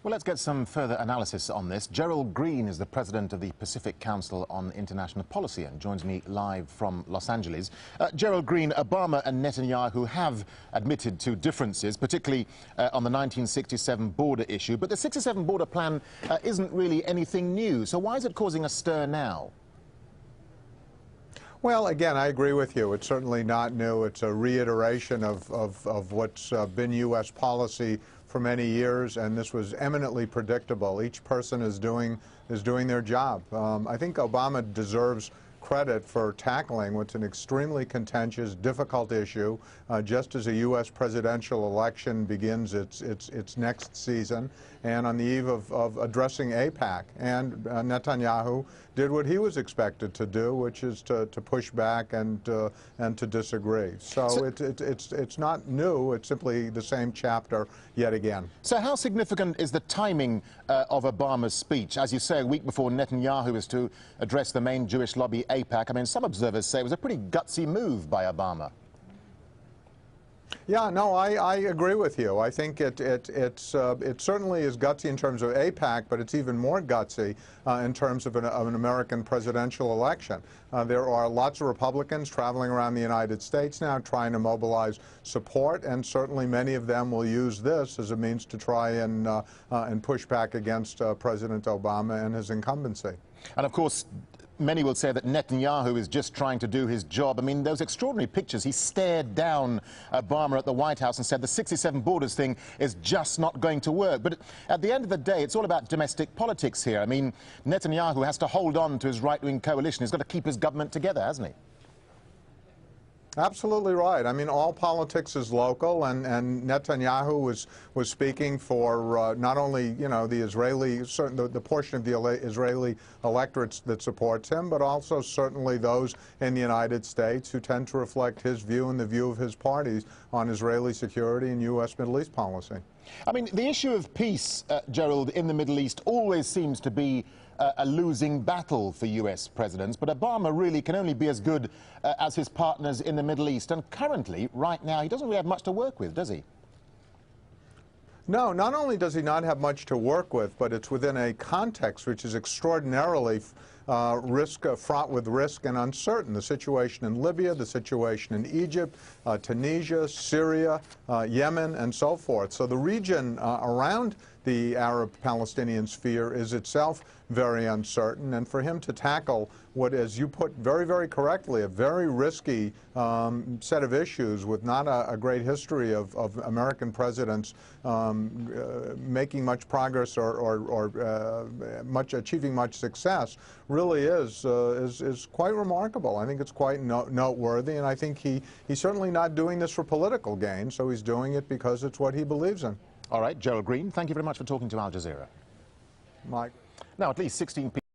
Well, let's get some further analysis on this. Jerrold Green is the president of the Pacific Council on International Policy and joins me live from Los Angeles. Jerrold Green, Obama and Netanyahu have admitted to differences, particularly on the 1967 border issue. But the 67 border plan isn't really anything new. So why is it causing a stir now? Well, again, I agree with you. It's certainly not new. It's a reiteration of what's been U.S. policy for many years, and this was eminently predictable. Each person is doing their job. I think Obama deserves credit for tackling what's an extremely contentious, difficult issue, just as a U.S. presidential election begins its next season, and on the eve of addressing AIPAC. And Netanyahu did what he was expected to do, which is to push back and to disagree. So it's not new. It's simply the same chapter yet again. So how significant is the timing of Obama's speech? As you say, a week before Netanyahu is to address the main Jewish lobby, AIPAC. I mean, some observers say it was a pretty gutsy move by Obama. Yeah, no, I agree with you. I think it certainly is gutsy in terms of AIPAC, but it's even more gutsy in terms of an American presidential election. There are lots of Republicans traveling around the United States now trying to mobilize support, and certainly many of them will use this as a means to try and push back against President Obama and his incumbency. And of course, many will say that Netanyahu is just trying to do his job. I mean, those extraordinary pictures, he stared down Obama at the White House and said the 67 borders thing is just not going to work. But at the end of the day, it's all about domestic politics here. I mean, Netanyahu has to hold on to his right-wing coalition. He's got to keep his government together, hasn't he? Absolutely right. I mean, all politics is local, and Netanyahu was speaking for not only, you know, the Israeli, the portion of the Israeli electorate that supports him, but also certainly those in the United States who tend to reflect his view and the view of his parties on Israeli security and U.S. Middle East policy. I mean, the issue of peace, Jerrold, in the Middle East always seems to be a losing battle for U.S. presidents, but Obama really can only be as good as his partners in the Middle East. And currently, right now, he doesn't really have much to work with, does he? No, not only does he not have much to work with, but it's within a context which is extraordinarily fraught with risk and uncertain. The situation in Libya, the situation in Egypt, Tunisia, Syria, Yemen, and so forth. So the region around the Arab-Palestinian sphere is itself very uncertain, and for him to tackle what, as you put very, very correctly, a very risky set of issues with not a great history of American presidents making much progress or achieving much success, really is quite remarkable. I think it's quite noteworthy, and I think he's certainly not doing this for political gain, so he's doing it because it's what he believes in. All right, Jerrold Green, thank you very much for talking to Al Jazeera. Mike. Now, at least 16 people